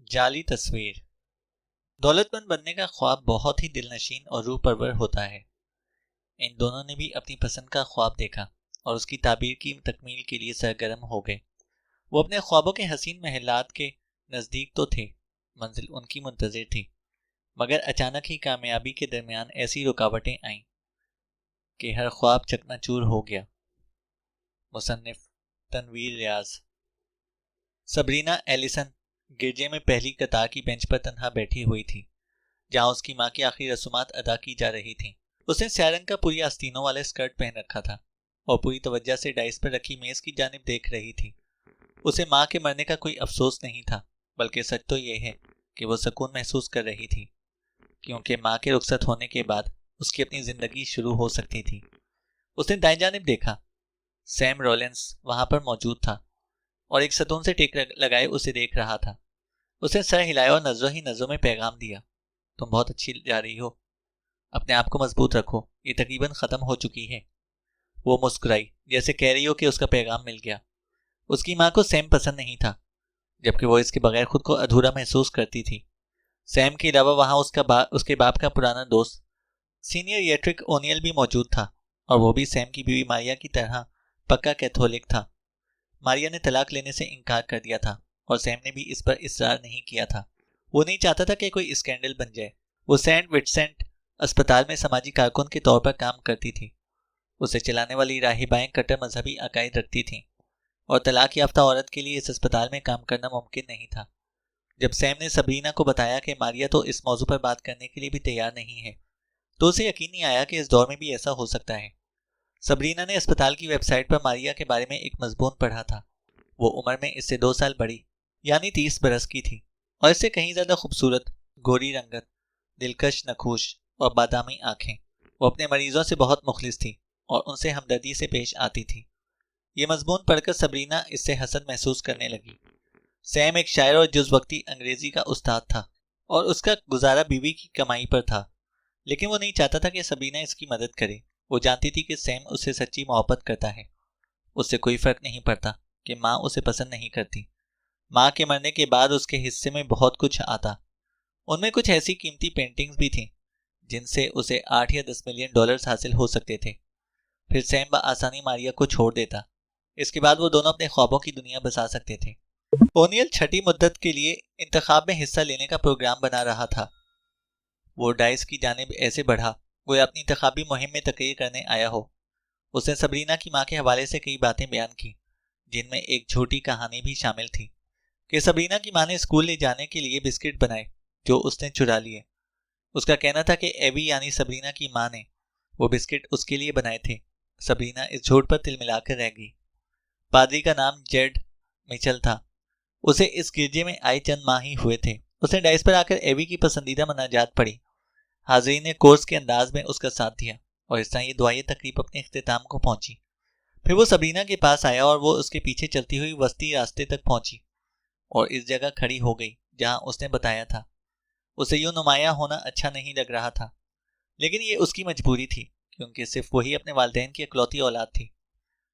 जाली तस्वीर। दौलतमंद बनने का ख्वाब बहुत ही दिलनशीन और रूह परवर होता है। इन दोनों ने भी अपनी पसंद का ख्वाब देखा और उसकी ताबीर की तकमील के लिए सरगर्म हो गए। वो अपने ख्वाबों के हसीन महलात के नज़दीक तो थे, मंजिल उनकी मुंतज़िर थी, मगर अचानक ही कामयाबी के दरमियान ऐसी रुकावटें आईं कि हर ख्वाब चकनाचूर हो गया। मुसन्निफ तनवीर रियाज। सबरीना एलिसन गिरजे में पहली कतार की बेंच पर तन्हा बैठी हुई थी, जहां उसकी मां की आखिरी रसूमात अदा की जा रही थीं। उसने स्याह रंग का पूरी आस्तीनों वाला स्कर्ट पहन रखा था और पूरी तवज्जो से डाइस पर रखी मेज की जानिब देख रही थी। उसे मां के मरने का कोई अफसोस नहीं था, बल्कि सच तो यह है कि वो सुकून महसूस कर रही थी, क्योंकि मां के रुखसत होने के बाद उसकी अपनी जिंदगी शुरू हो सकती थी। उसने दाएं जानिब देखा। सैम रॉलिंस वहां पर मौजूद था और एक सतून से टेक लगाए उसे देख रहा था। उसने सर हिलाया और नजरों ही नजरों में पैगाम दिया, तुम बहुत अच्छी जा रही हो, अपने आप को मजबूत रखो, ये तकरीबन खत्म हो चुकी है। वो मुस्कुराई, जैसे कह रही हो कि उसका पैगाम मिल गया। उसकी मां को सैम पसंद नहीं था, जबकि वो इसके बगैर खुद को अधूरा महसूस करती थी। सैम के अलावा वहां उसके बाप का पुराना दोस्त सीनियर येट्रिक ओनियल भी मौजूद था, और वो भी सैम की बीवी मारिया की तरह पक्का कैथोलिक था। मारिया ने तलाक लेने से इनकार कर दिया था और सैम ने भी इस पर इसरार नहीं किया था। वो नहीं चाहता था कि कोई स्कैंडल बन जाए। वो सेंट विंसेंट अस्पताल में समाजी कारकुन के तौर पर काम करती थी। उसे चलाने वाली राहिबाएं कट्टर मजहबी अकायद रखती थीं और तलाक याफ्ता औरत के लिए इस अस्पताल में काम करना मुमकिन नहीं था। जब सैम ने सबरीना को बताया कि मारिया तो इस मौजू पर बात करने के लिए भी तैयार नहीं है, तो उसे यकीन नहीं आया कि इस दौर में भी ऐसा हो सकता है। सबरीना ने अस्पताल की वेबसाइट पर मारिया के बारे में एक मजमून पढ़ा था। वो उम्र में इससे 2 साल बड़ी, यानी 30 बरस की थी, और इससे कहीं ज्यादा खूबसूरत, गोरी रंगत, दिलकश नखूश और बादामी आंखें। वो अपने मरीजों से बहुत मुखलिस थी और उनसे हमदर्दी से पेश आती थी। ये मजमून पढ़कर सबरीना इससे हसद महसूस करने लगी। सैम एक शायर और जुज़ वक्ती अंग्रेजी का उस्ताद था और उसका गुजारा बीवी की कमाई पर था, लेकिन वो नहीं चाहता था कि सबरीना इसकी मदद करे। वो जानती थी कि सैम उससे सच्ची मोहब्बत करता है। उससे कोई फर्क नहीं पड़ता कि माँ उसे पसंद नहीं करती। माँ के मरने के बाद उसके हिस्से में बहुत कुछ आता। उनमें कुछ ऐसी कीमती पेंटिंग्स भी थीं जिनसे उसे 8 या 10 मिलियन डॉलर्स हासिल हो सकते थे। फिर सैम बआसानी मारिया को छोड़ देता। इसके बाद वो दोनों अपने ख्वाबों की दुनिया बसा सकते थे। ओनियल छठी मुद्दत के लिए इंतखाब में हिस्सा लेने का प्रोग्राम बना रहा था। वो डाइस की जानिब ऐसे बढ़ा वो अपनी इंतखाबी मुहिम में तकरीर करने आया हो। उसने सबरीना की माँ के हवाले से कई बातें बयान की, जिनमें एक झूठी कहानी भी शामिल थी कि सबरीना की माँ ने स्कूल ले जाने के लिए बिस्किट बनाए जो उसने चुरा लिए। उसका कहना था कि एवी यानी सबरीना की माँ ने वो बिस्किट उसके लिए बनाए थे। सबरीना इस झूठ पर तिल मिलाकर रह गई। पादरी का नाम जेड मिचल था। उसे इस गिरजे में आए चंद माह ही हुए थे। उसने डाइस पर आकर एवी की पसंदीदा मनाजात पढ़ी। हाज़रीन ने कोर्स के अंदाज में उसका साथ दिया और इस तरह ये दुआएं तकरीब अपने इख्तिताम को पहुंची। फिर वो सबरीना के पास आया और वो उसके पीछे चलती हुई वस्ती रास्ते तक पहुंची और इस जगह खड़ी हो गई जहां उसने बताया था। उसे यूं नुमाया होना अच्छा नहीं लग रहा था, लेकिन ये उसकी मजबूरी थी, क्योंकि सिर्फ वही अपने वालिदैन की इकलौती औलाद थी।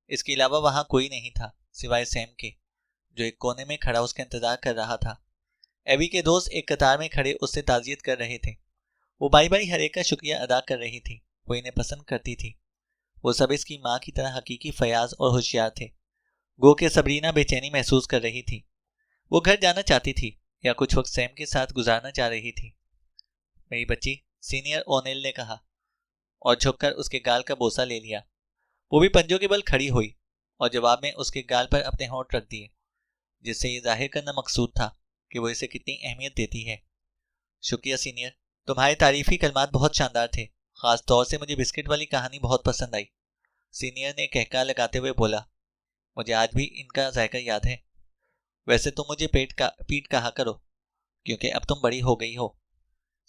इसके अलावा वहां कोई नहीं था सिवाय सैम के, जो एक कोने में खड़ा उसका इंतजार कर रहा था। एवी के दोस्त एक कतार में खड़े उससे ताजियत कर रहे थे। वो बाई बाई हर एक का शुक्रिया अदा कर रही थी। वो इन्हें पसंद करती थी। वो सब इसकी माँ की तरह हकीकी फयाज और होशियार थे। गो के सबरीना बेचैनी महसूस कर रही थी। वो घर जाना चाहती थी या कुछ वक्त सैम के साथ गुजारना चाह रही थी। मेरी बच्ची, सीनियर ओनेल ने कहा और झुककर उसके गाल का बोसा ले लिया। वो भी पंजों के बल खड़ी हुई और जवाब में उसके गाल पर अपने होंठ रख दिए, जिससे ये जाहिर करना मकसूद था कि वो इसे कितनी अहमियत देती है। शुक्रिया सीनियर, तुम्हारे तारीफी कलमात बहुत शानदार थे। खास तौर से मुझे बिस्किट वाली कहानी बहुत पसंद आई। सीनियर ने कहका लगाते हुए बोला, मुझे आज भी इनका जायका याद है। वैसे तुम मुझे पीट कहा करो, क्योंकि अब तुम बड़ी हो गई हो।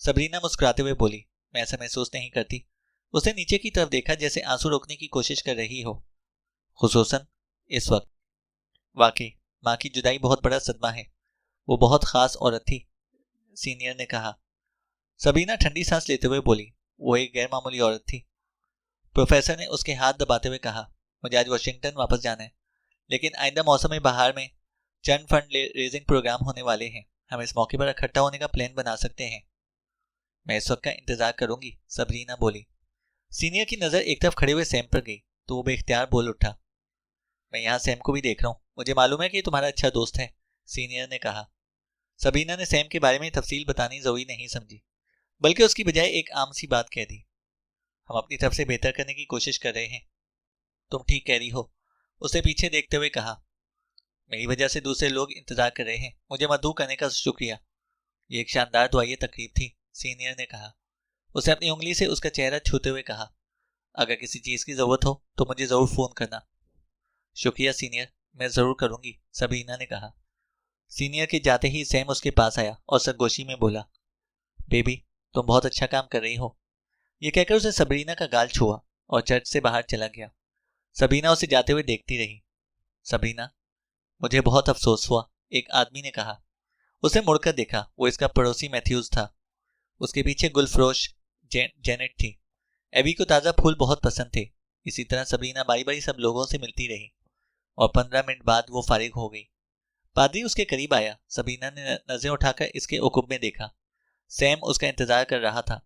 सबरीना मुस्कुराते हुए बोली, मैं ऐसा महसूस नहीं करती। उसने नीचे की तरफ देखा, जैसे आंसू रोकने की कोशिश कर रही हो, खुसूसन इस वक्त। वाकई माँ की जुदाई बहुत बड़ा सदमा है। वो बहुत खास औरत थी, सीनियर ने कहा। सबरीना ठंडी सांस लेते हुए बोली, वो एक गैर मामूली औरत थी। प्रोफेसर ने उसके हाथ दबाते हुए कहा, मुझे आज वाशिंगटन वापस जाना है, लेकिन आइंदा मौसम बहार में चंद फंड रेजिंग प्रोग्राम होने वाले हैं। हम इस मौके पर इकट्ठा होने का प्लान बना सकते हैं। मैं इस वक्त का इंतजार करूंगी, सबरीना बोली। सीनियर की नज़र एक तरफ खड़े हुए सैम पर गई तो वो बेख्तियार बोल उठा, मैं यहाँ सैम को भी देख रहा हूँ, मुझे मालूम है कि तुम्हारा अच्छा दोस्त है, सीनियर ने कहा। सबरीना ने सैम के बारे में तफसील बतानी जरूरी नहीं समझी, बल्कि उसकी बजाय एक आम सी बात कह दी। हम अपनी तरफ से बेहतर करने की कोशिश कर रहे हैं। तुम ठीक कह रही हो, उसे पीछे देखते हुए कहा। मेरी वजह से दूसरे लोग इंतजार कर रहे हैं, मुझे मदऊ करने का शुक्रिया। ये एक शानदार दुआई तकरीब थी, सीनियर ने कहा। उसे अपनी उंगली से उसका चेहरा छूते हुए कहा, अगर किसी चीज की जरूरत हो तो मुझे जरूर फोन करना। शुक्रिया सीनियर, मैं जरूर करूंगी, सबरीना ने कहा। सीनियर के जाते ही सैम उसके पास आया और सरगोशी में बोला, बेबी तुम बहुत अच्छा काम कर रही हो। ये कहकर उसे सबरीना का गाल छुआ और चर्च से बाहर चला गया। सबरीना उसे जाते हुए देखती रही। सबरीना, मुझे बहुत अफसोस हुआ, एक आदमी ने कहा। उसे मुड़कर देखा, वो इसका पड़ोसी मैथ्यूज था। उसके पीछे गुलफरोश जेनेट थी। एबी को ताज़ा फूल बहुत पसंद थे। इसी तरह सबरीना बारी बारी सब लोगों से मिलती रही और 15 मिनट बाद वो फारिग हो गई। पादरी उसके करीब आया। सबरीना ने नजरें उठाकर इसके उकुब में देखा। सैम उसका इंतजार कर रहा था।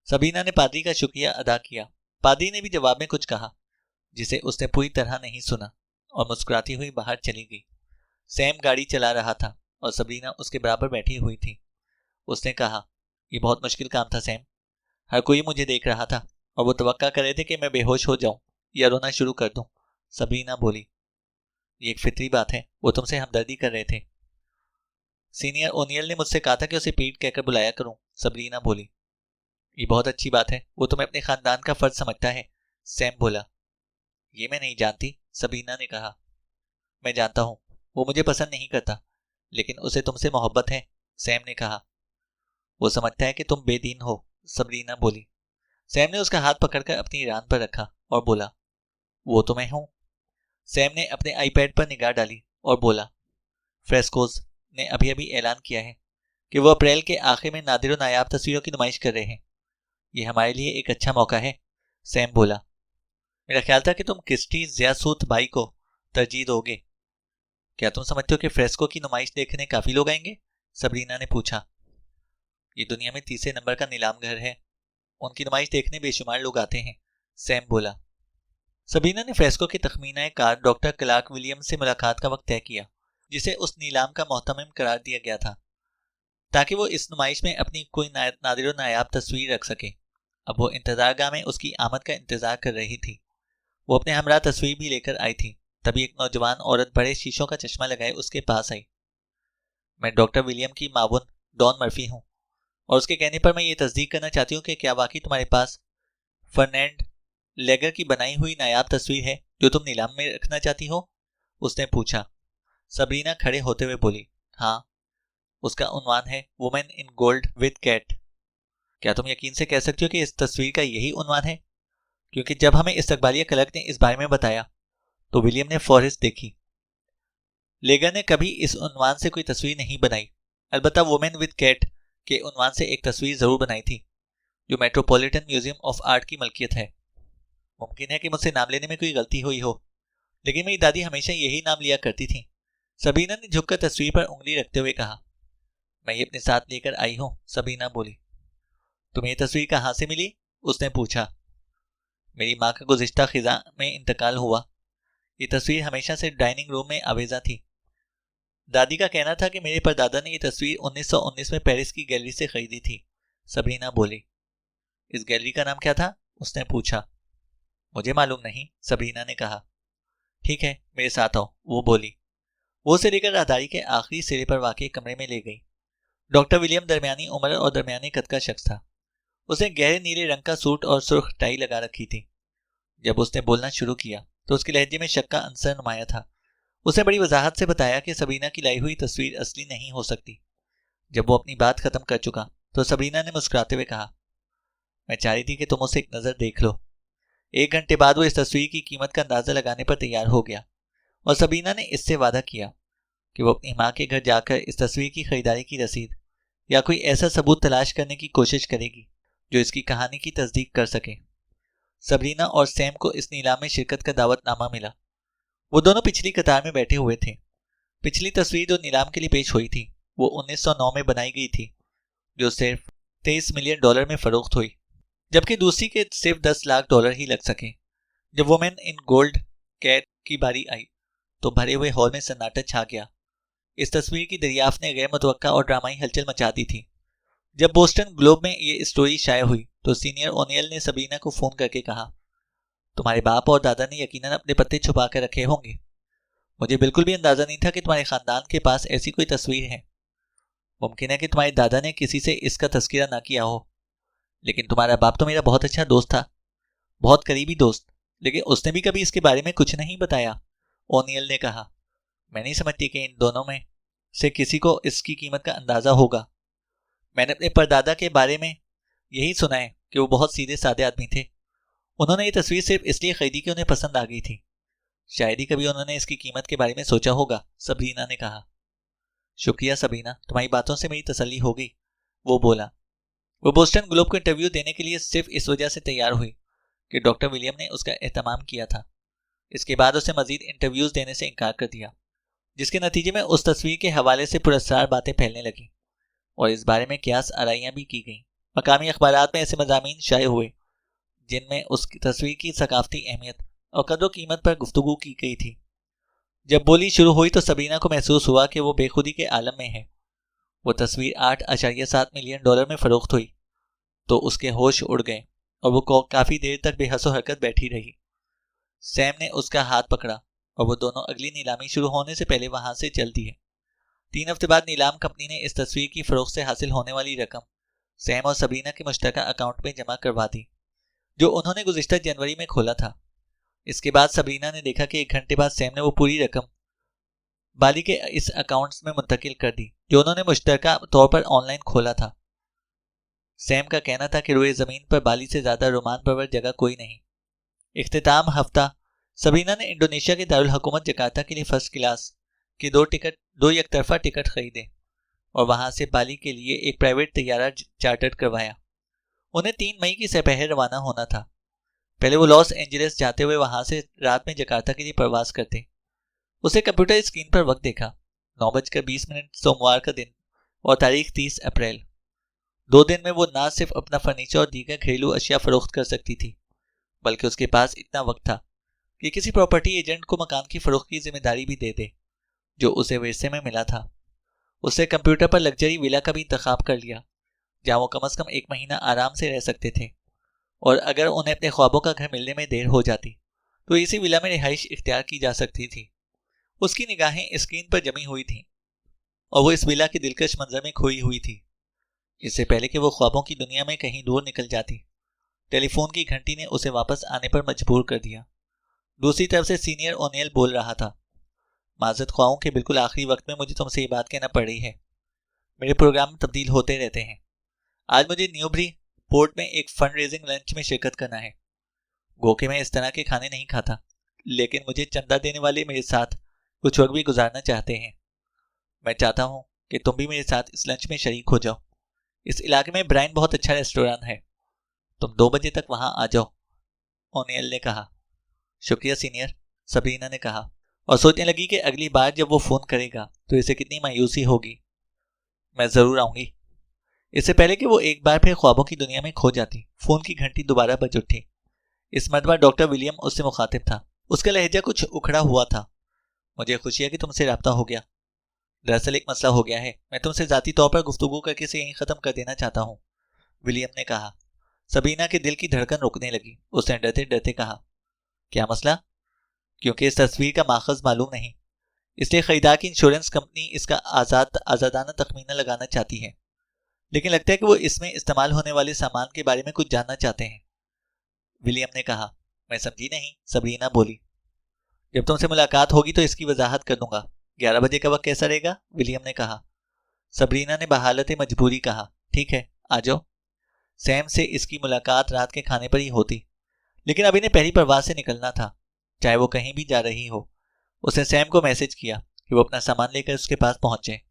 सबरीना ने पादरी का शुक्रिया अदा किया। पादरी ने भी जवाब में कुछ कहा जिसे उसने पूरी तरह नहीं सुना और मुस्कुराती हुई बाहर चली गई। सैम गाड़ी चला रहा था और सबरीना उसके बराबर बैठी हुई थी। उसने कहा, यह बहुत मुश्किल काम था सैम। हर कोई मुझे देख रहा था और वो तवक्का कर रहे थे कि मैं बेहोश हो जाऊं या रोना शुरू कर दूं, सबरीना बोली। ये एक फितरी बात है, वो तुमसे हमदर्दी कर रहे थे। सीनियर ओनियल ने मुझसे कहा था कि उसे पीट कहकर बुलाया करूं, सबरीना बोली। ये बहुत अच्छी बात है, वो तुम्हें अपने खानदान का फर्ज समझता है, सैम बोला। ये मैं नहीं जानती, सबरीना ने कहा। मैं जानता हूं, वो मुझे पसंद नहीं करता, लेकिन उसे तुमसे मोहब्बत है, सैम ने कहा। वो समझता है कि तुम बेदीन हो, सबरीना बोली। सैम ने उसका हाथ पकड़कर अपनी रान पर रखा और बोला, वो तो मैं हूं। सैम ने अपने आईपैड पर निगाह डाली और बोला, फ्रेस्कोज ने अभी अभी ऐलान किया है कि वो अप्रैल के आखिर में नादिर और नायाब तस्वीरों की नुमाइश कर रहे हैं। ये हमारे लिए एक अच्छा मौका है, सैम बोला। मेरा ख्याल था कि तुम क्रिस्टी ज़ियासूत बाई को तरजीह दोगे। क्या तुम समझते हो कि फ्रेस्को की नुमाइश देखने काफी लोग आएंगे, सबरीना ने पूछा। ये दुनिया में तीसरे नंबर का नीलाम घर है, उनकी नुमाइश देखने बेशुमार लोग आते हैं, सैम बोला। सबरीना ने फ्रेस्को के तखमीना कार डॉक्टर क्लार्क विलियम्स से मुलाकात का वक्त तय किया, जिसे उस नीलाम का मोहतमिम करार दिया गया था, ताकि वो इस नुमाइश में अपनी कोई नादिर नायाब तस्वीर रख सके। अब वो इंतजारगाह में उसकी आमद का इंतजार कर रही थी। वो अपने हमरा तस्वीर भी लेकर आई थी। तभी एक नौजवान औरत बड़े शीशों का चश्मा लगाए उसके पास आई। मैं डॉक्टर विलियम की मावुन डॉन मर्फी हूँ, और उसके कहने पर मैं ये तस्दीक करना चाहती हूँ कि क्या वाकई तुम्हारे पास फर्नैंड लेगर की बनाई हुई नायाब तस्वीर है जो तुम नीलाम में रखना चाहती हो, उसने पूछा। सबरीना खड़े होते हुए बोली, हाँ, उसका उन्वान है women in gold with cat. क्या तुम यकीन से कह सकती हो कि इस तस्वीर का यही उन्वान है? क्योंकि जब हमें इस्तकबालिया क्लर्क ने इस बारे में बताया तो विलियम ने फहरिस्त देखी। लेगर ने कभी इस उन्वान से कोई तस्वीर नहीं बनाई। अलबत्ता वुमेन विद कैट के उन्वान से एक तस्वीर जरूर बनाई थी, जो मेट्रोपॉलिटन म्यूजियम ऑफ आर्ट की मलकियत है। मुमकिन है कि मुझसे नाम लेने में कोई गलती हुई हो, लेकिन मेरी दादी हमेशा यही नाम लिया करती थी। सबीना ने झुककर तस्वीर पर उंगली रखते हुए कहा। मैं ये अपने साथ लेकर आई हूँ, सबीना बोली। तुम्हें ये तस्वीर कहाँ से मिली? उसने पूछा। मेरी माँ का गुज़िश्ता खिज़ा में इंतकाल हुआ। ये तस्वीर हमेशा से डाइनिंग रूम में आवेजा थी। दादी का कहना था कि मेरे परदादा ने ये तस्वीर 1919 में पेरिस की गैलरी से खरीदी थी, सबीना बोली। इस गैलरी का नाम क्या था? उसने पूछा। मुझे मालूम नहीं, सबीना ने कहा। ठीक है, मेरे साथ आओ, वो बोली। वो उसे लेकर राहदारी के आखिरी सिरे पर वाक़ई कमरे में ले गई। डॉक्टर विलियम दरमियानी उम्र और दरमियानी कद का शख्स था। उसने गहरे नीले रंग का सूट और सुर्ख टाई लगा रखी थी। जब उसने बोलना शुरू किया तो उसके लहजे में शक का अंसर नुमाया था। उसने बड़ी वजाहत से बताया कि सबीना की लाई हुई तस्वीर असली नहीं हो सकती। जब वो अपनी बात खत्म कर चुका तो सबीना ने मुस्कुराते हुए कहा, मैं चाह रही थी कि तुम उसे एक नज़र देख लो। 1 घंटे बाद वो इस तस्वीर की कीमत का अंदाजा लगाने पर तैयार हो गया और सबीना ने इससे वादा किया कि वो अपनी माँ के घर जाकर इस तस्वीर की खरीदारी की रसीद या कोई ऐसा सबूत तलाश करने की कोशिश करेगी जो इसकी कहानी की तस्दीक कर सके। सबरीना और सैम को इस नीलाम में शिरकत का दावतनामा मिला। वो दोनों पिछली कतार में बैठे हुए थे। पिछली तस्वीर जो नीलाम के लिए पेश हुई थी वो 1909 में बनाई गई थी, जो सिर्फ $23 मिलियन में फरोख्त हुई, जबकि दूसरी के सिर्फ $10 लाख ही लग सके। जब वुमेन इन गोल्ड कैट की बारी आई तो भरे हुए हॉल में सन्नाटा छा गया। इस तस्वीर की दरियाफ्त ने गैर मुतवक्का और ड्रामाई हलचल मचा दी थी। जब बोस्टन ग्लोब में ये स्टोरी शाया हुई तो सीनियर ओनियल ने सबीना को फोन करके कहा, तुम्हारे बाप और दादा ने यकीनन अपने पत्ते छुपा कर रखे होंगे। मुझे बिल्कुल भी अंदाजा नहीं था कि तुम्हारे खानदान के पास ऐसी कोई तस्वीर है। मुमकिन है कि तुम्हारे दादा ने किसी से इसका तस्करा ना किया हो, लेकिन तुम्हारा बाप तो मेरा बहुत अच्छा दोस्त था, बहुत करीबी दोस्त, लेकिन उसने भी कभी इसके बारे में कुछ नहीं बताया। ओनियल ने कहा, मैं नहीं समझती कि इन दोनों में से किसी को इसकी कीमत का अंदाजा होगा। मैंने अपने परदादा के बारे में यही सुना है कि वो बहुत सीधे साधे आदमी थे। उन्होंने ये तस्वीर सिर्फ इसलिए खरीदी कि उन्हें पसंद आ गई थी। शायद ही कभी उन्होंने इसकी कीमत के बारे में सोचा होगा, सबरीना ने कहा। शुक्रिया सबरीना, तुम्हारी बातों से मेरी तसल्ली हो गई, वो बोला। वो बोस्टन ग्लोब को इंटरव्यू देने के लिए सिर्फ इस वजह से तैयार हुई कि डॉक्टर विलियम ने उसका एहतमाम किया था। इसके बाद उसे मजीद इंटरव्यूज देने से इनकार कर दिया, जिसके नतीजे में उस तस्वीर के हवाले से पुरस्कार बातें फैलने लगी और इस बारे में क्यास आराइयां भी की गईं। मकामी अखबारात में ऐसे मज़ामीन शाये हुए जिनमें उस तस्वीर की सकाफती अहमियत और कदर कीमत पर गुफ्तगू की गई थी। जब बोली शुरू हुई तो सबीना को महसूस हुआ कि वो बेखुदी के आलम में है। वो तस्वीर $8.7 मिलियन में फरोख्त हुई तो उसके होश उड़ गए और वो काफ़ी देर तक बेहसो हरकत बैठी रही। सैम ने उसका हाथ पकड़ा और वो दोनों अगली नीलामी शुरू होने से पहले वहां से चल दिए। 3 हफ्ते बाद नीलाम कंपनी ने इस तस्वीर की फरोख्त से हासिल होने वाली रकम सैम और सबीना के मुश्तरका अकाउंट में जमा करवा दी, जो उन्होंने गुज़िश्ता जनवरी में खोला था। इसके बाद सबीना ने देखा कि 1 घंटे बाद सैम ने वो पूरी रकम बाली के इस अकाउंट में मुंतकिल कर दी, जो उन्होंने मुश्तरका तौर पर ऑनलाइन खोला था। सैम का कहना था कि रोए ज़मीन पर बाली से ज़्यादा रोमान परवर जगह कोई नहीं। इख्तिताम हफ्ता सबीना ने इंडोनेशिया के दारुल हुकूमत जकार्ता के लिए फर्स्ट क्लास के 2 एकतरफा टिकट खरीदे और वहां से बाली के लिए एक प्राइवेट तैयारा चार्टर करवाया। उन्हें 3 मई की सपहर रवाना होना था। पहले वो लॉस एंजलिस जाते हुए वहां से रात में जकार्ता के लिए प्रवास करते। उसे कंप्यूटर स्क्रीन पर वक्त देखा, 9:20 सोमवार का दिन और तारीख 30 अप्रैल। 2 दिन में वो न सिर्फ अपना फर्नीचर और दीगर घरेलू अशिया फरोख्त कर सकती थी, बल्कि उसके पास इतना वक्त था कि किसी प्रॉपर्टी एजेंट को मकान की फरोख्त की जिम्मेदारी भी दे दे, जो उसे विरसे में मिला था। उससे कंप्यूटर पर लग्जरी विला का भी इंतखाब कर लिया, जहां वो कम से कम 1 महीना आराम से रह सकते थे, और अगर उन्हें अपने ख्वाबों का घर मिलने में देर हो जाती तो इसी विला में रिहाइश इख्तियार की जा सकती थी। उसकी निगाहें स्क्रीन पर जमी हुई थीं और वो इस विला के दिलकश मंजर में खोई हुई थी। इससे पहले कि वो ख्वाबों की दुनिया में कहीं दूर निकल जाती, टेलीफोन की घंटी ने उसे वापस आने पर मजबूर कर दिया। दूसरी तरफ से सीनियर ओनियल बोल रहा था, माजरत ख्वाहों के बिल्कुल आखिरी वक्त में मुझे तुमसे ये बात कहना पड़ रही है। मेरे प्रोग्राम तब्दील होते रहते हैं। आज मुझे न्यूबरी पोर्ट में एक फंड रेजिंग लंच में शिरकत करना है। गो के मैं इस तरह के खाने नहीं खाता, लेकिन मुझे चंदा देने वाले मेरे साथ कुछ वक्त भी गुजारना चाहते हैं। मैं चाहता हूँ कि तुम भी मेरे साथ इस लंच में शरीक हो जाओ। इस इलाके में ब्राइन बहुत अच्छा रेस्टोरेंट है, तुम 2 बजे तक वहां आ जाओ, ओनियल ने कहा। शुक्रिया सीनियर, सबरीना ने कहा, और सोचने लगी कि अगली बार जब वो फोन करेगा तो इसे कितनी मायूसी होगी। मैं जरूर आऊंगी। इससे पहले कि वो एक बार फिर ख्वाबों की दुनिया में खो जाती, फोन की घंटी दोबारा बज उठी। इस मरतबा डॉक्टर विलियम उससे मुखातिब था। उसका लहजा कुछ उखड़ा हुआ था। मुझे खुशी है कि तुमसे रब्ता हो गया। दरअसल एक मसला हो गया है, मैं तुमसे जाती तौर पर गुफ्तगू करके इसे यहीं खत्म कर देना चाहता हूँ, विलियम ने कहा। सबीना के दिल की धड़कन रुकने लगी। उसने डरते डरते कहा, क्या मसला? क्योंकि इस तस्वीर का माखज मालूम नहीं, इसलिए खरीदार की इंश्योरेंस कंपनी इसका आजादाना तखमीना लगाना चाहती है, लेकिन लगता है कि वो इसमें इस्तेमाल होने वाले सामान के बारे में कुछ जानना चाहते हैं, विलियम ने कहा। मैं समझी नहीं, सबरीना बोली। जब तुमसे मुलाकात होगी तो इसकी वजाहत कर दूंगा। 11 बजे का वक्त कैसा रहेगा? विलियम ने कहा। सबरीना ने बहालत मजबूरी कहा, ठीक है, आ जाओ। सैम से इसकी मुलाकात रात के खाने पर ही होती, लेकिन अभी ने पहली परवाह से निकलना था, चाहे वो कहीं भी जा रही हो। उसने सैम को मैसेज किया कि वो अपना सामान लेकर उसके पास पहुंचे।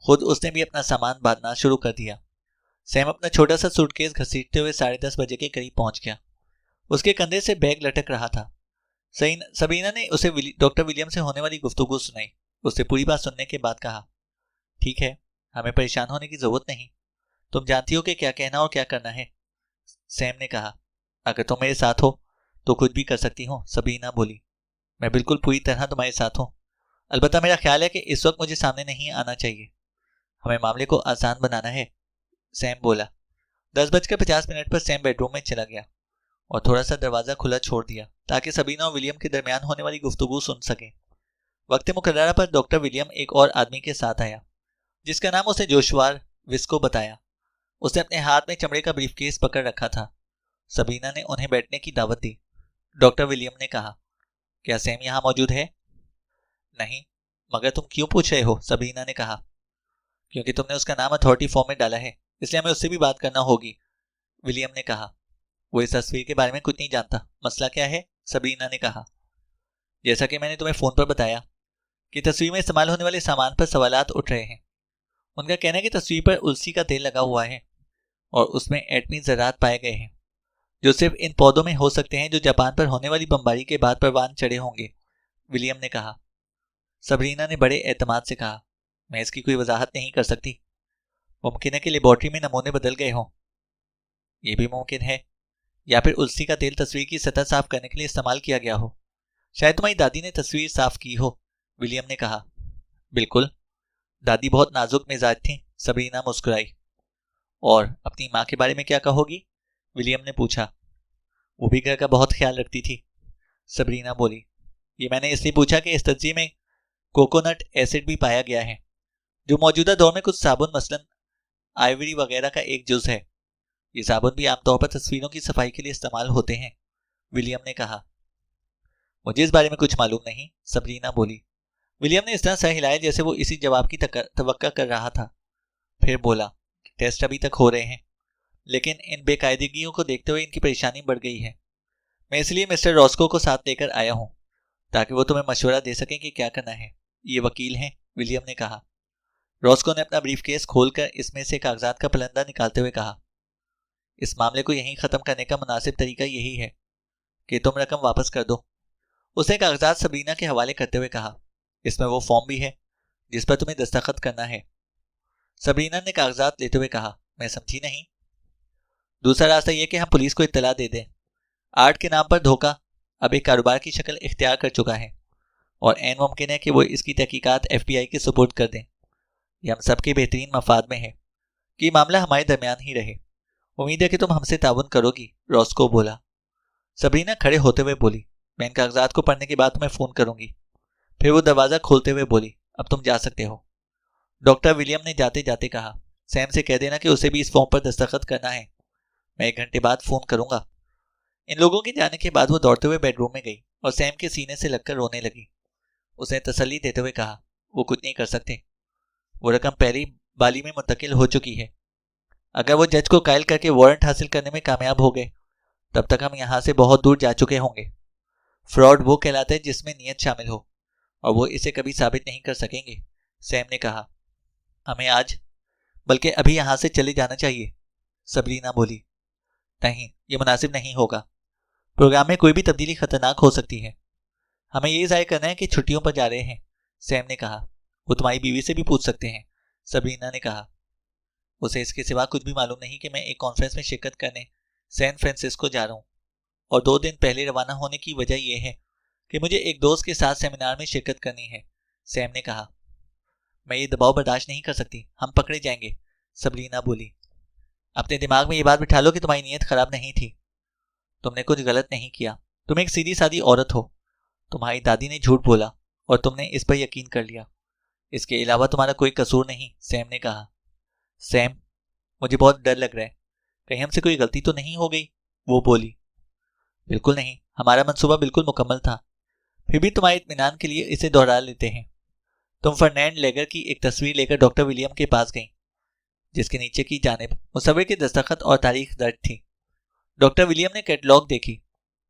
खुद उसने भी अपना सामान बांधना शुरू कर दिया। सैम अपना छोटा सा सूटकेस घसीटते हुए 10:30 बजे के करीब पहुंच गया। उसके कंधे से बैग लटक रहा था। सबरीना ने उसे डॉक्टर विलियम से होने वाली गुफ्तगू सुनाई। उससे पूरी बात सुनने के बाद कहा, ठीक है, हमें परेशान होने की जरूरत नहीं, तुम जानती हो कि क्या कहना और क्या करना है। सैम ने कहा। अगर तुम मेरे साथ हो तो कुछ भी कर सकती हो, सबरीना बोली। मैं बिल्कुल पूरी तरह तुम्हारे साथ हूँ। अलबत्ता मेरा ख्याल है कि इस वक्त मुझे सामने नहीं आना चाहिए। हमें मामले को आसान बनाना है, सैम बोला। 10:50 पर सैम बेडरूम में चला गया और थोड़ा सा दरवाजा खुला छोड़ दिया ताकि सबरीना और विलियम के दरमियान होने वाली गुफ्तगू सुन सके। वक्त मुकर्ररा पर डॉक्टर विलियम एक और आदमी के साथ आया जिसका नाम उसे जोशुआ विस्को बताया। उसने अपने हाथ में चमड़े का ब्रीफकेस पकड़ रखा था। सबरीना ने उन्हें बैठने की दावत दी। डॉक्टर विलियम ने कहा, क्या सैम यहाँ मौजूद है? नहीं। मगर तुम क्यों पूछ रहे हो? सबरीना ने कहा। क्योंकि तुमने उसका नाम अथॉरिटी फॉर्म में डाला है, इसलिए हमें उससे भी बात करना होगी, विलियम ने कहा। वो इस तस्वीर के बारे में कुछ नहीं जानता। मसला क्या है? सबरीना ने कहा। जैसा कि मैंने तुम्हें फोन पर बताया कि तस्वीर में इस्तेमाल होने वाले सामान पर सवालात उठ रहे हैं। उनका कहना है कि तस्वीर पर उलसी का तेल लगा हुआ है और उसमें एटमी ज़रात पाए गए हैं जो सिर्फ इन पौधों में हो सकते हैं जो जापान पर होने वाली बमबारी के बाद परवान चढ़े होंगे, विलियम ने कहा। सबरीना ने बड़े एतमाद से कहा, मैं इसकी कोई वजाहत नहीं कर सकती। मुमकिन है कि लेबॉर्ट्री में नमूने बदल गए हों। यह भी मुमकिन है, या फिर उलसी का तेल तस्वीर की सतह साफ करने के लिए इस्तेमाल किया गया हो। शायद तुम्हारी दादी ने तस्वीर साफ की हो, विलियम ने कहा। बिल्कुल, दादी बहुत नाजुक मिजाज थी, सबरीना मुस्कुराई। और अपनी माँ के बारे में क्या कहोगी? विलियम ने पूछा। वो भी घर का बहुत ख्याल रखती थी, सबरीना बोली। ये मैंने इसलिए पूछा कि इस तज्जिए में कोकोनट एसिड भी पाया गया है जो मौजूदा दौर में कुछ साबुन मसलन आइवरी वगैरह का एक जुज है। ये साबुन भी आमतौर पर तस्वीरों की सफाई के लिए इस्तेमाल होते हैं, विलियम ने कहा। मुझे इस बारे में कुछ मालूम नहीं, सबरीना बोली। विलियम ने इस तरह सर हिलाया जैसे वो इसी जवाब की तवक्का कर रहा था। फिर बोला, टेस्ट अभी तक हो रहे हैं, लेकिन इन बेकायदगियों को देखते हुए इनकी परेशानी बढ़ गई है। मैं इसलिए मिस्टर रॉस्को को साथ लेकर आया हूँ ताकि वो तुम्हें मशवरा दे सकें कि क्या करना है। ये वकील हैं, विलियम ने कहा। रॉस्को ने अपना ब्रीफकेस खोलकर इसमें से कागजात का पलंदा निकालते हुए कहा, इस मामले को यहीं खत्म करने का मुनासिब तरीका यही है कि तुम रकम वापस कर दो। उसने कागजात सबरीना के हवाले करते हुए कहा, इसमें वो फॉर्म भी है जिस पर तुम्हें दस्तखत करना है। सबरीना ने कागजात लेते हुए कहा, मैं समझी नहीं। दूसरा रास्ता यह कि हम पुलिस को इत्तला दे दें। आर्ट के नाम पर धोखा अब एक कारोबार की शक्ल इख्तियार कर चुका है और ऐन मुमकिन है कि वो इसकी तहकीकात FBI के सुपुर्द कर दें। यह हम सबके बेहतरीन मफाद में है कि मामला हमारे दरमियान ही रहे। उम्मीद है कि तुम हमसे ताउन करोगी, रॉस्को बोला। सबरीना खड़े होते हुए बोली, मैं इन कागजात को पढ़ने के बाद तुम्हें फ़ोन करूंगी। फिर वो दरवाज़ा खोलते हुए बोली, अब तुम जा सकते हो। डॉक्टर विलियम ने जाते जाते कहा, सैम से कह देना कि उसे भी इस फॉर्म पर दस्तखत करना है। मैं 1 घंटे बाद फ़ोन करूंगा। इन लोगों के जाने के बाद वो दौड़ते हुए बेडरूम में गई और सैम के सीने से लगकर रोने लगी। उसने तसल्ली देते हुए कहा, वो कुछ नहीं कर सकते। वो रकम पहले ही बाली में मुंतकिल हो चुकी है। अगर वो जज को कायल करके वारंट हासिल करने में कामयाब हो गए तब तक हम यहाँ से बहुत दूर जा चुके होंगे। फ्रॉड वो कहलाता है जिसमें नियत शामिल हो और वो इसे कभी साबित नहीं कर सकेंगे, सैम ने कहा। हमें आज बल्कि अभी यहाँ से चले जाना चाहिए, सबरीना बोली। नहीं, ये मुनासिब नहीं होगा। प्रोग्राम में कोई भी तब्दीली खतरनाक हो सकती है। हमें ये जाहिर करना है कि छुट्टियों पर जा रहे हैं, सैम ने कहा। वो तुम्हारी बीवी से भी पूछ सकते हैं, सबरीना ने कहा। उसे इसके सिवा कुछ भी मालूम नहीं कि मैं एक कॉन्फ्रेंस में शिरकत करने सैन फ्रांसिस्को जा रहा हूँ और 2 दिन पहले रवाना होने की वजह यह है कि मुझे एक दोस्त के साथ सेमिनार में शिरकत करनी है, सैम ने कहा। मैं ये दबाव बर्दाश्त नहीं कर सकती, हम पकड़े जाएंगे, सबरीना बोली। अपने दिमाग में ये बात बिठा लो कि तुम्हारी नीयत खराब नहीं थी। तुमने कुछ गलत नहीं किया। तुम एक सीधी सादी औरत हो। तुम्हारी दादी ने झूठ बोला और तुमने इस पर यकीन कर लिया। इसके अलावा तुम्हारा कोई कसूर नहीं, सैम ने कहा। सैम, मुझे बहुत डर लग रहा है, कहीं हमसे कोई गलती तो नहीं हो गई, वो बोली। बिल्कुल नहीं, हमारा मंसूबा बिल्कुल मुकम्मल था। फिर भी तुम्हारे इत्मीनान के लिए इसे दोहरा लेते हैं। तुम फर्नैंड लेगर की एक तस्वीर लेकर डॉक्टर विलियम के पास गई जिसके नीचे की जानिब मुसव्विर के दस्तखत और तारीख दर्ज थी। डॉक्टर विलियम ने कैटलॉग देखी,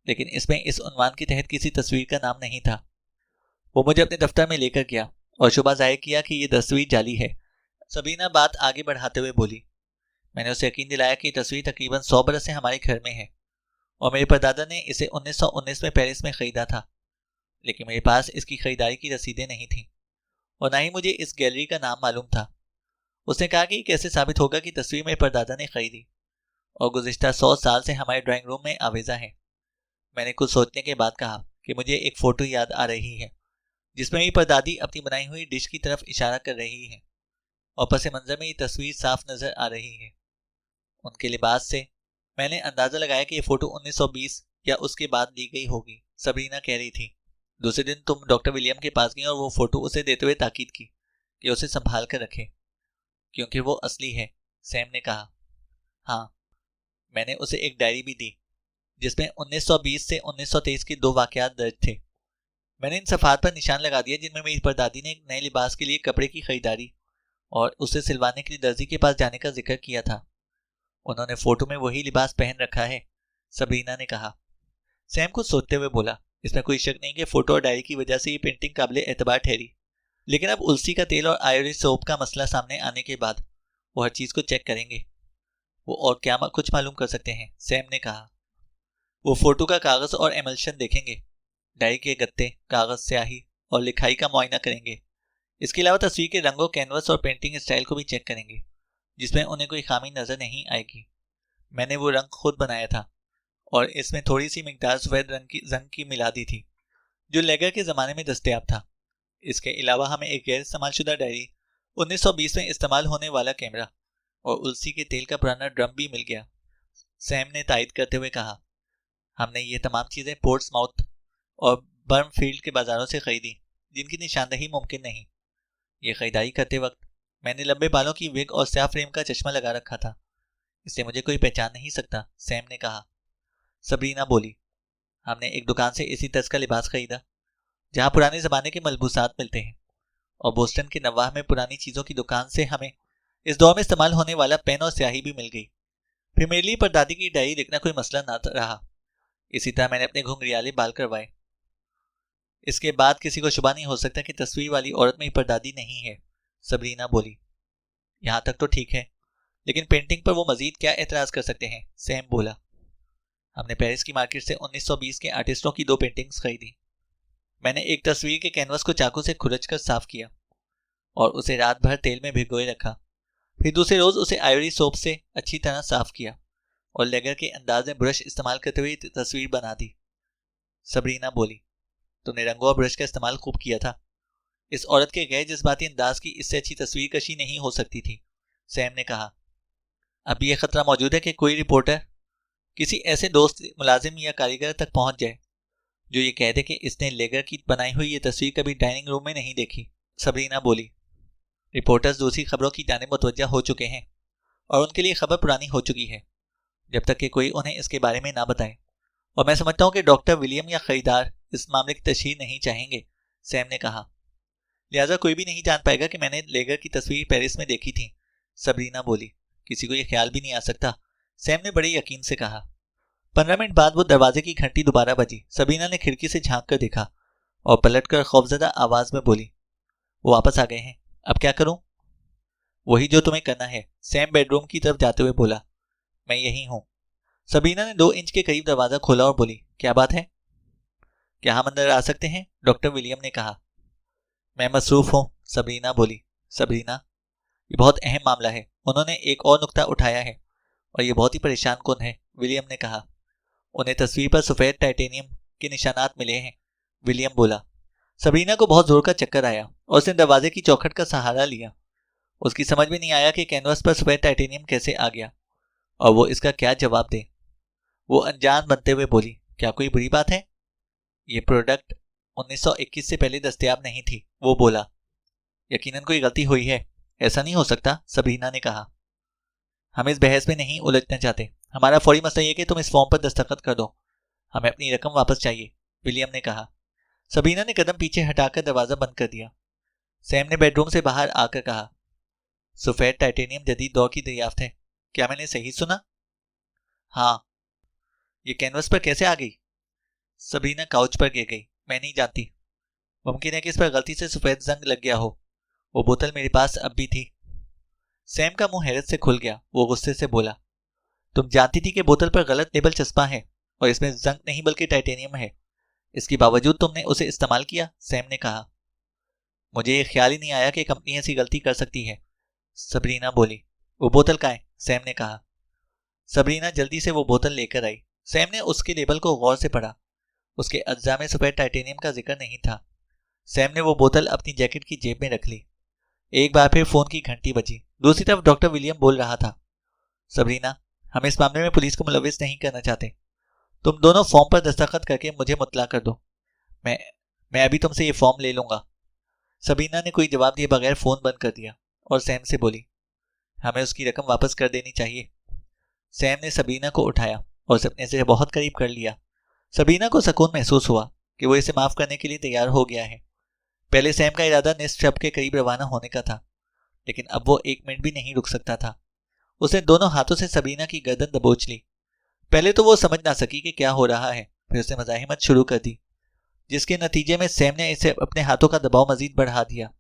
लेकिन इसमें इस उन्वान के तहत किसी तस्वीर का नाम नहीं था। वो मुझे अपने दफ्तर में लेकर गया और शुबा जाहिर किया कि यह तस्वीर जाली है। सबरीना बात आगे बढ़ाते हुए बोली, मैंने उसे यकीन दिलाया कि तस्वीर तकरीबन 100 बरस से हमारे घर में है और मेरे परदादा ने इसे 1919 में पेरिस में ख़रीदा था, लेकिन मेरे पास इसकी खरीदारी की रसीदें नहीं थीं और ना ही मुझे इस गैलरी का नाम मालूम था। उसने कहा कि कैसे साबित होगा कि तस्वीर मेरे परदादा ने खरीदी और गुज़िश्ता 100 साल से हमारे ड्राइंग रूम में आवेजा है। मैंने कुछ सोचने के बाद कहा कि मुझे एक फ़ोटो याद आ रही है जिसमें मेरी परदादी अपनी बनाई हुई डिश की तरफ इशारा कर रही है और पस मंज़र में ये तस्वीर साफ नज़र आ रही है। उनके लिबास से मैंने अंदाज़ा लगाया कि ये फ़ोटो 1920 या उसके बाद ली गई होगी। सबरीना कह रही थी, दूसरे दिन तुम डॉक्टर विलियम के पास गई और वो फ़ोटो उसे देते हुए ताकीद की कि उसे संभाल कर रखे क्योंकि वो असली है। सैम ने कहा, हाँ, मैंने उसे एक डायरी भी दी जिसमें 1920 से 1923 के 2 वाक़यात दर्ज थे। मैंने इन सफ़ात पर निशान लगा दिया जिनमें मेरी परदादी ने एक नए लिबास के लिए कपड़े की खरीदारी और उसे सिलवाने के लिए दर्जी के पास जाने का जिक्र किया था। उन्होंने फ़ोटो में वही लिबास पहन रखा है, सबरीना ने कहा। सैम कुछ सोचते हुए बोला, इसमें कोई शक नहीं कि फ़ोटो और डायरी की वजह से ये पेंटिंग काबिल एतबार ठहरी, लेकिन अब उलसी का तेल और आयोडीन सोप का मसला सामने आने के बाद वो हर चीज़ को चेक करेंगे। वो और क्या कुछ मालूम कर सकते हैं, सैम ने कहा। वो फ़ोटो का कागज़ और एमल्शन देखेंगे, डायरी के गत्ते, कागज़, स्याही और लिखाई का मुआयना करेंगे। इसके अलावा तस्वीर के रंगों, कैनवस और पेंटिंग स्टाइल को भी चेक करेंगे जिसमें उन्हें कोई खामी नज़र नहीं आएगी। मैंने वो रंग खुद बनाया था और इसमें थोड़ी सी मिकदार सफ़ेद रंग की मिला दी थी जो लेगर के ज़माने में दस्तयाब था। इसके अलावा हमें एक गैर इस्तेमालशुदा डायरी, 1920 में इस्तेमाल होने वाला कैमरा और उलसी के तेल का पुराना ड्रम भी मिल गया। सैम ने तायद करते हुए कहा, हमने ये तमाम चीज़ें पोर्ट्समाउथ और बर्नफील्ड के बाज़ारों से खरीदी जिनकी निशानदही मुमकिन नहीं। ये खरीदारी करते वक्त मैंने लंबे बालों की विग और स्याह फ्रेम का चश्मा लगा रखा था, इसलिए मुझे कोई पहचान नहीं सकता, सैम ने कहा। सबरीना बोली, हमने एक दुकान से इसी तर्ज का लिबास खरीदा जहाँ पुराने ज़माने के मलबूसात मिलते हैं और बोस्टन के नवाह में पुरानी चीज़ों की दुकान से हमें इस दौर में इस्तेमाल होने वाला पेन और स्याही भी मिल गई। फिर मेरे लिए परदादी की डायरी लिखना कोई मसला ना रहा। इसी तरह मैंने अपने घुंघरियाले बाल करवाए। इसके बाद किसी को शुबा नहीं हो सकता कि तस्वीर वाली औरत में परदादी नहीं है, सबरीना बोली। यहाँ तक तो ठीक है, लेकिन पेंटिंग पर वो मजीद क्या एतराज़ कर सकते हैं, सैम बोला। हमने पेरिस की मार्केट से 1920 के आर्टिस्टों की 2 पेंटिंग्स खरीदी। मैंने एक तस्वीर के कैनवस को चाकू से खुरच कर साफ किया और उसे रात भर तेल में भिगोए रखा। फिर दूसरे रोज उसे आयोडी सोप से अच्छी तरह साफ किया और लेगर के अंदाज में ब्रश इस्तेमाल करते हुए तस्वीर बना दी। सबरीना बोली, तुमने रंगों और ब्रश का इस्तेमाल खूब किया था। इस औरत के गैर जज्बाती अंदाज की इससे अच्छी तस्वीर कशी नहीं हो सकती थी, सैम ने कहा। अब यह खतरा मौजूद है कि कोई रिपोर्टर किसी ऐसे दोस्त, मुलाजिम या कारीगर तक पहुंच जाए जो ये कह दे कि इसने लेगर की बनाई हुई ये तस्वीर कभी डाइनिंग रूम में नहीं देखी, सबरीना बोली। रिपोर्टर्स दूसरी खबरों की जानिब मुतवज्जा हो चुके हैं और उनके लिए खबर पुरानी हो चुकी है जब तक कि कोई उन्हें इसके बारे में ना बताए, और मैं समझता हूँ कि डॉक्टर विलियम या खरीदार इस मामले की तशहीर नहीं चाहेंगे, सैम ने कहा। लिहाजा कोई भी नहीं जान पाएगा कि मैंने लेगर की तस्वीर पेरिस में देखी थी, सबरीना बोली। किसी को यह ख्याल भी नहीं आ सकता, सैम ने बड़े यकीन से कहा। 15 मिनट बाद वो दरवाजे की घंटी दोबारा बजी। सबरीना ने खिड़की से झांक कर देखा और पलटकर खौफजदा आवाज में बोली, वो वापस आ गए हैं, अब क्या करूं? वही जो तुम्हें करना है, सैम बेडरूम की तरफ जाते हुए बोला। मैं यही हूं। सबरीना ने 2 इंच के करीब दरवाजा खोला और बोली, क्या बात है? क्या हम अंदर आ सकते हैं? डॉक्टर विलियम ने कहा। मैं मसरूफ हूं, सबरीना बोली। सबरीना, ये बहुत अहम मामला है। उन्होंने एक और नुक्ता उठाया है और ये बहुत ही परेशान कुन है, विलियम ने कहा। उन्हें तस्वीर पर सफ़ेद टाइटेनियम के निशानात मिले हैं, विलियम बोला। सबरीना को बहुत जोर का चक्कर आया और उसने दरवाजे की चौखट का सहारा लिया। उसकी समझ में नहीं आया कि कैनवस पर सफ़ेद टाइटेनियम कैसे आ गया और वो इसका क्या जवाब दे। वो अनजान बनते हुए बोली, क्या कोई बुरी बात है? ये प्रोडक्ट 1921 से पहले दस्तयाब नहीं थी, वो बोला। यकीनन कोई गलती हुई है, ऐसा नहीं हो सकता, सबरीना ने कहा। हम इस बहस में नहीं उलझना चाहते। हमारा फौरी मसला यह कि तुम इस फॉर्म पर दस्तखत कर दो। हमें अपनी रकम वापस चाहिए, विलियम ने कहा। सबरीना ने कदम पीछे हटाकर दरवाजा बंद कर दिया। सैम ने बेडरूम से बाहर आकर कहा, सफ़ेद टाइटेनियम जदीद दौर की दरियाफ्त है, क्या मैंने सही सुना? हाँ। ये कैनवस पर कैसे आ गई? सबरीना काउच पर गिर गई। मैं नहीं जानती। मुमकिन है कि इस पर गलती से सफ़ेद जंग लग गया हो। वो बोतल मेरे पास अब भी थी। सैम का मुंह हैरत से खुल गया। वो गुस्से से बोला, तुम जानती थी कि बोतल पर गलत लेबल चस्पा है और इसमें जंग नहीं बल्कि टाइटेनियम है, इसके बावजूद तुमने उसे इस्तेमाल किया, सैम ने कहा। मुझे ये ख्याल ही नहीं आया कि कंपनी ऐसी गलती कर सकती है। सबरीना बोली। वो बोतल कहाँ है? सैम ने कहा। सबरीना जल्दी से वो बोतल लेकर आई। सैम ने उसके लेबल को गौर से पढ़ा। उसके अज्जा में सफेद टाइटेनियम का जिक्र नहीं था। सैम ने वो बोतल अपनी जैकेट की जेब में रख ली। एक बार फिर फोन की घंटी बजी। दूसरी तरफ डॉक्टर विलियम बोल रहा था। सबरीना, हम इस मामले में पुलिस को मुलविस नहीं करना चाहते। तुम दोनों फॉर्म पर दस्तखत करके मुझे मुतला कर दो। मैं मैं अभी तुमसे ये फॉर्म ले लूंगा। सबरीना ने कोई जवाब दिए बगैर फोन बंद कर दिया और सैम से बोली, हमें उसकी रकम वापस कर देनी चाहिए। सैम ने सबरीना को उठाया और सपने से बहुत करीब कर लिया। सबरीना को सुकून महसूस हुआ कि वो इसे माफ करने के लिए तैयार हो गया है। पहले सैम का इरादा निस्फ शब के करीब रवाना होने का था, लेकिन अब वो एक मिनट भी नहीं रुक सकता था। उसने दोनों हाथों से सबरीना की गर्दन दबोच ली। पहले तो वो समझ ना सकी कि क्या हो रहा है, फिर उसने मजाहिमत शुरू कर दी, जिसके नतीजे में सैम ने इसे अपने हाथों का दबाव मजीद बढ़ा दिया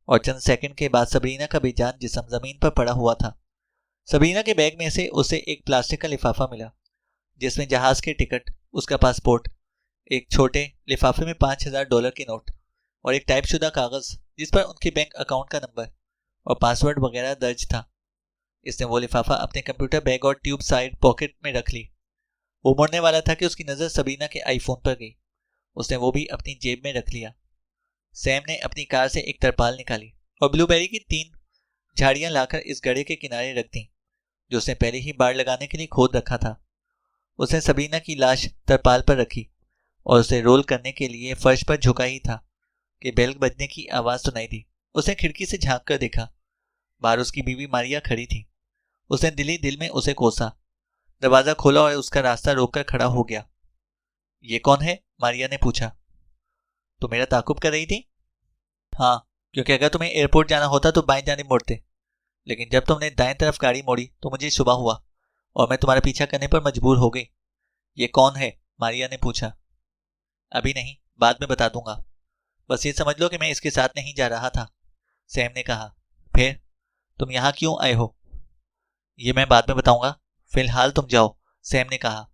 और चंद सेकंड के बाद सबरीना का बेजान जिस्म जमीन पर पड़ा हुआ था। सबरीना के बैग में से उसे एक प्लास्टिक का लिफाफा मिला, जिसमें जहाज के टिकट, उसका पासपोर्ट, एक छोटे लिफाफे में $5000 के नोट और एक टाइपशुदा कागज जिस पर उनके बैंक अकाउंट का नंबर और पासवर्ड वगैरह दर्ज था। इसने वो लिफाफा अपने कंप्यूटर बैग और ट्यूब साइड पॉकेट में रख ली। वो मुड़ने वाला था कि उसकी नजर सबरीना के आईफोन पर गई। उसने वो भी अपनी जेब में रख लिया। सैम ने अपनी कार से एक तरपाल निकाली और ब्लूबेरी की 3 झाड़ियां लाकर इस गड्ढे के किनारे रख दी, जो उसने पहले ही बाड़ लगाने के लिए खोद रखा था। उसने सबरीना की लाश तरपाल पर रखी और उसे रोल करने के लिए फर्श पर झुका ही था कि बेल बजने की आवाज सुनाई दी। उसने खिड़की से झांक कर देखा। बाहर उसकी बीवी मारिया खड़ी थी। उसने दिली दिल में उसे कोसा। दरवाजा खोला और उसका रास्ता रोककर खड़ा हो गया। ये कौन है? मारिया ने पूछा। तो मेरा ताकुब कर रही थी? हाँ, क्योंकि अगर तुम्हें एयरपोर्ट जाना होता तो बाएं जाने मुड़ते, लेकिन जब तुमने दाएं तरफ गाड़ी मोड़ी तो मुझे शुबा हुआ और मैं तुम्हारा पीछा करने पर मजबूर हो गई। ये कौन है? मारिया ने पूछा। अभी नहीं, बाद में बता दूंगा। बस ये समझ लो कि मैं इसके साथ नहीं जा रहा था। सैम ने कहा। फिर तुम यहाँ क्यों आए हो? ये मैं बाद में बताऊंगा, फिलहाल तुम जाओ। सैम ने कहा।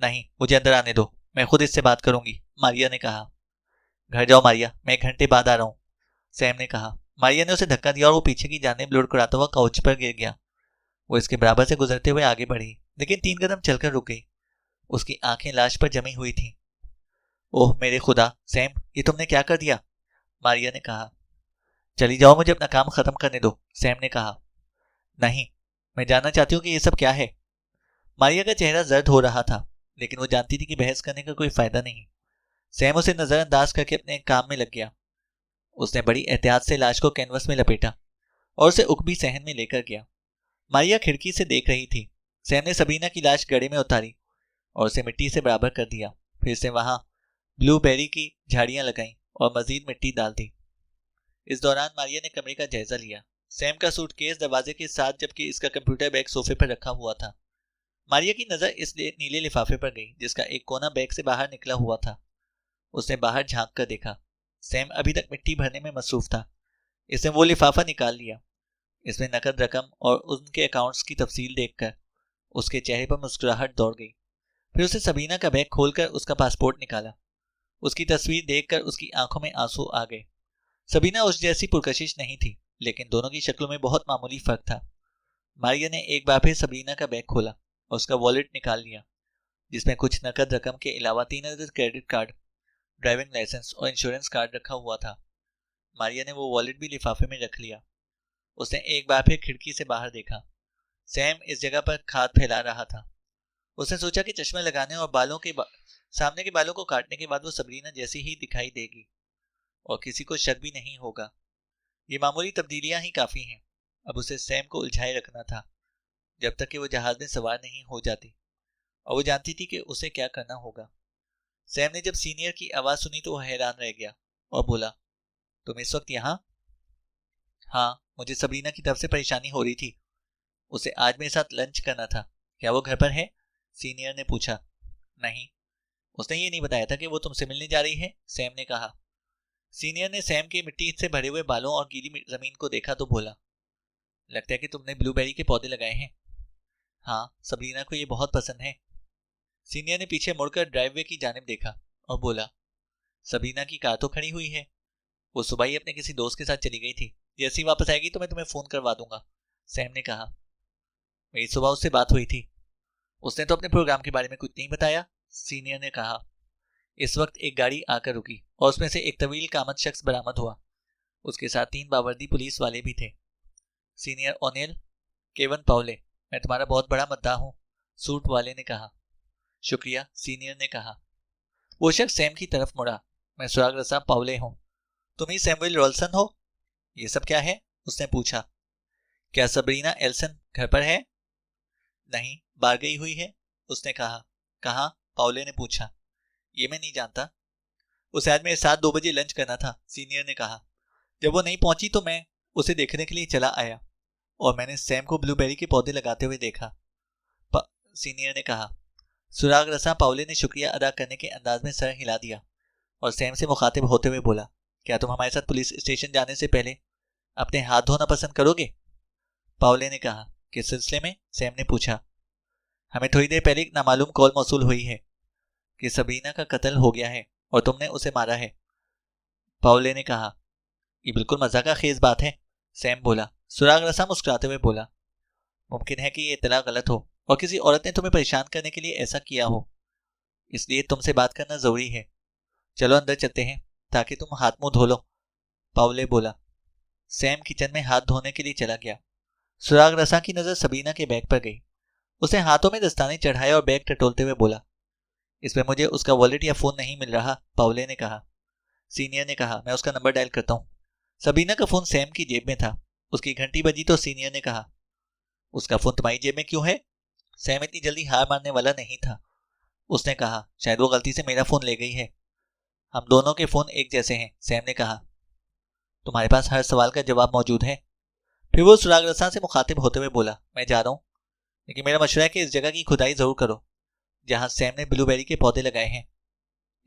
नहीं, मुझे अंदर आने दो, मैं खुद इससे बात करूंगी। मारिया ने कहा। घर जाओ मारिया, मैं 1 घंटे बाद आ रहा हूँ। सैम ने कहा। मारिया ने उसे धक्का दिया और वो पीछे की जानिब लुढ़कराता हुआ काउच पर गिर गया। वो इसके बराबर से गुजरते हुए आगे बढ़ी, लेकिन 3 कदम चलकर रुक गई। उसकी आंखें लाश पर जमी हुई थीं। ओह मेरे खुदा, सैम, ये तुमने क्या कर दिया? मारिया ने कहा। चली जाओ, मुझे अपना काम खत्म करने दो। सैम ने कहा। नहीं, मैं जानना चाहती हूँ कि ये सब क्या है। मारिया का चेहरा जर्द हो रहा था, लेकिन वो जानती थी कि बहस करने का कोई फायदा नहीं। सैम उसे नजरअंदाज करके अपने काम में लग गया। उसने बड़ी एहतियात से लाश को कैनवस में लपेटा और उसे उकबी सहन में लेकर गया। मारिया खिड़की से देख रही थी। सैम ने सबरीना की लाश गड्ढे में उतारी और उसे मिट्टी से बराबर कर दिया। फिर से वहां ब्लूबेरी की झाड़ियां लगाईं और मजीद मिट्टी डाल दी। इस दौरान मारिया ने कमरे का जायजा लिया। सैम का सूटकेस दरवाजे के साथ, जबकि इसका कंप्यूटर बैग सोफे पर रखा हुआ था। मारिया की नजर इस नीले लिफाफे पर गई, जिसका एक कोना बैग से बाहर निकला हुआ था। उसने बाहर झांक कर देखा। सैम अभी तक मिट्टी भरने में मसरूफ था। इसने वो लिफाफा निकाल लिया। इसमें नकद रकम और उनके अकाउंट्स की तफसील देखकर उसके चेहरे पर मुस्कुराहट दौड़ गई। फिर उसे सबीना का बैग खोलकर उसका पासपोर्ट निकाला। उसकी तस्वीर देखकर उसकी आंखों में आंसू आ गए। सबीना उस जैसी पुरकशिश नहीं थी, लेकिन दोनों की शक्लों में बहुत मामूली फर्क था। मारिया ने एक बार फिर सबीना का बैग खोला और उसका वॉलेट निकाल लिया, जिसमें कुछ नकद रकम के अलावा 3 अदद क्रेडिट कार्ड, ड्राइविंग लाइसेंस और इंश्योरेंस कार्ड रखा हुआ था। मारिया ने वो वॉलेट भी लिफाफे में रख लिया। उसने एक बार फिर खिड़की से बाहर देखा। सैम इस जगह पर खाद फैला रहा था। उसने सोचा कि चश्मा लगाने और सामने के बालों को काटने के बाद वो सबरीना जैसी ही दिखाई देगी और किसी को शक भी नहीं होगा। ये मामूली तब्दीलियां ही काफी हैं। अब उसे सैम को उलझाए रखना था जब तक कि वो जहाज में सवार नहीं हो जाती, और वो जानती थी कि उसे क्या करना होगा। सैम ने जब सीनियर की आवाज सुनी तो वो हैरान रह गया और बोला, तुम इस वक्त यहाँ? हाँ, मुझे सबरीना की तरफ से परेशानी हो रही थी। उसे आज मेरे साथ लंच करना था। क्या वो घर पर है? सीनियर ने पूछा। नहीं, उसने ये नहीं बताया था कि वो तुमसे मिलने जा रही है। सैम ने कहा। सीनियर ने सैम के मिट्टी से भरे हुए बालों और गीली जमीन को देखा तो बोला, लगता है कि तुमने ब्लूबेरी के पौधे लगाए हैं। हाँ, सबरीना को ये बहुत पसंद है। सीनियर ने पीछे मुड़कर ड्राइववे की जानिब देखा और बोला, सबरीना की कार तो खड़ी हुई है। वो सुबह ही अपने किसी दोस्त के साथ चली गई थी, जैसे ही वापस आएगी तो मैं तुम्हें फोन करवा दूंगा, सैम ने कहा। मेरी सुबह उससे बात हुई थी, उसने तो अपने प्रोग्राम के बारे में कुछ नहीं बताया, सीनियर ने कहा। इस वक्त एक गाड़ी आकर रुकी और उसमें से एक तवील कामत शख्स बरामद हुआ। उसके साथ 3 बावर्दी पुलिस वाले भी थे। सीनियर ओनेल, केवन पाउले, मैं तुम्हारा बहुत बड़ा मद्दाह हूं, सूट वाले ने कहा। शुक्रिया, सीनियर ने कहा। वो शख्स सैम की तरफ मुड़ा। मैं सुराग रसा पाउले हूं। तुम ही सैमुअल रॉल्सन हो? ये सब क्या है? उसने पूछा। क्या सबरीना एल्सन घर पर है? नहीं, बाहर गई हुई है, उसने कहा। कहाँ? पाउले ने पूछा। ये मैं नहीं जानता। उसे आज मेरे साथ 2 बजे लंच करना था, सीनियर ने कहा। जब वो नहीं पहुंची तो मैं उसे देखने के लिए चला आया और मैंने सैम को ब्लूबेरी के पौधे लगाते हुए देखा, सीनियर ने कहा। सुराग रसा पाउले ने शुक्रिया अदा करने के अंदाज में सर हिला दिया और सैम से मुखातिब होते हुए बोला, क्या तुम हमारे साथ पुलिस स्टेशन जाने से पहले अपने हाथ धोना पसंद करोगे? पाउले ने कहा। किस सिलसिले में? सैम ने पूछा। हमें थोड़ी देर पहले एक नामालूम कॉल मौसूल हुई है कि सबरीना का कत्ल हो गया है और तुमने उसे मारा है, पाउले ने कहा। ये बिल्कुल मजाक खेज बात है, सैम बोला। सुराग रसा मुस्कुराते हुए बोला, मुमकिन है कि ये इत्तला गलत हो और किसी औरत ने तुम्हें परेशान करने के लिए ऐसा किया हो, इसलिए तुमसे बात करना जरूरी है। चलो अंदर चलते हैं ताकि तुम हाथ मुंह धो लो, पाउले बोला। सैम किचन में हाथ धोने के लिए चला गया। सुराग रसा की नजर सबीना के बैग पर गई। उसने हाथों में दस्ताने चढ़ाए और बैग टटोलते हुए बोला, इसमें मुझे उसका वॉलेट या फोन नहीं मिल रहा, पाउले ने कहा। सीनियर ने कहा, मैं उसका नंबर डायल करता हूँ। सबीना का फोन सैम की जेब में था। उसकी घंटी बजी तो सीनियर ने कहा, उसका फोन तुम्हारी जेब में क्यों है? सैम इतनी जल्दी हार मानने वाला नहीं था। उसने कहा, शायद वो गलती से मेरा फोन ले गई है। हम दोनों के फोन एक जैसे हैं, सैम ने कहा। तुम्हारे पास हर सवाल का जवाब मौजूद है। फिर वो सुराग रसा से मुखातिब होते हुए बोला, मैं जा रहा हूँ, लेकिन मेरा मशवरा है कि इस जगह की खुदाई जरूर करो जहां सैम ने ब्लूबेरी के पौधे लगाए हैं।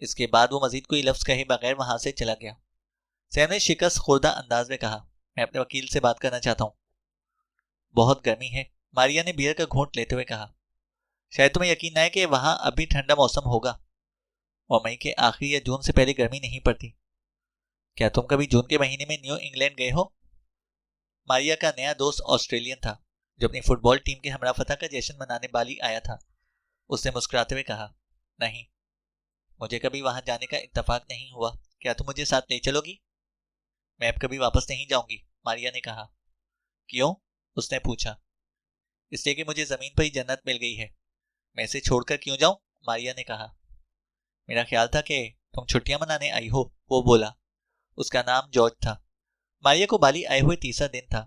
इसके बाद वो मजीद कोई लफ्ज कहे बगैर वहां से चला गया। सैम ने शिकस्त खुर्दा अंदाज में कहा, मैं अपने वकील से बात करना चाहता हूँ। बहुत गर्मी है, मारिया ने बियर का घूंट लेते हुए कहा। शायद तुम्हें यकीन न है कि वहां अभी ठंडा मौसम होगा और मई के आखिरी या जून से पहले गर्मी नहीं पड़ती। क्या तुम कभी जून के महीने में न्यू इंग्लैंड गए हो? मारिया का नया दोस्त ऑस्ट्रेलियन था जो अपनी फुटबॉल टीम के हमरा फतह का जश्न मनाने बाली आया था। उसने मुस्कुराते हुए कहा, नहीं, मुझे कभी वहां जाने का इत्तेफाक नहीं हुआ। क्या तुम मुझे साथ ले चलोगी? मैं अब कभी वापस नहीं जाऊंगी, मारिया ने कहा। क्यों? उसने पूछा। इसलिए कि मुझे जमीन पर ही जन्नत मिल गई है, मैं इसे छोड़कर क्यों जाऊं, मारिया ने कहा। मेरा ख्याल था कि तुम छुट्टियां मनाने आई हो, वो बोला। उसका नाम जॉर्ज था। मारिया को बाली आए हुए तीसरा दिन था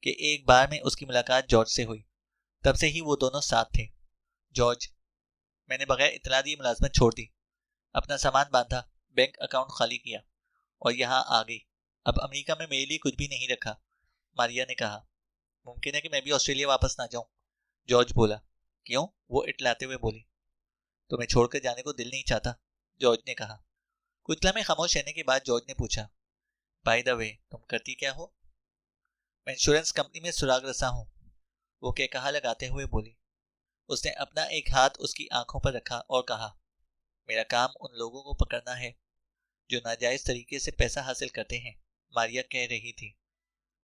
कि एक बार में उसकी मुलाकात जॉर्ज से हुई। तब से ही वो दोनों साथ थे। जॉर्ज, मैंने बगैर इतला दिए मुलाजमत छोड़ दी, अपना सामान बांधा, बैंक अकाउंट खाली किया और यहाँ आ गई। अब अमेरिका में मेरे लिए कुछ भी नहीं रखा, मारिया ने कहा। मुमकिन है कि मैं भी ऑस्ट्रेलिया वापस ना जाऊं, जॉर्ज बोला। क्यों? वो इटलाते हुए बोली। तुम्हें छोड़कर जाने को दिल नहीं चाहता, जॉर्ज ने कहा। कुछ लम्हे खामोश रहने के बाद जॉर्ज ने पूछा, बाय द वे, तुम करती क्या हो? मैं इंश्योरेंस कंपनी में सुराग रसा हूँ, वो कहा लगाते हुए बोली। उसने अपना एक हाथ उसकी आंखों पर रखा और कहा, मेरा काम उन लोगों को पकड़ना है जो नाजायज तरीके से पैसा हासिल करते हैं, मारिया कह रही थी।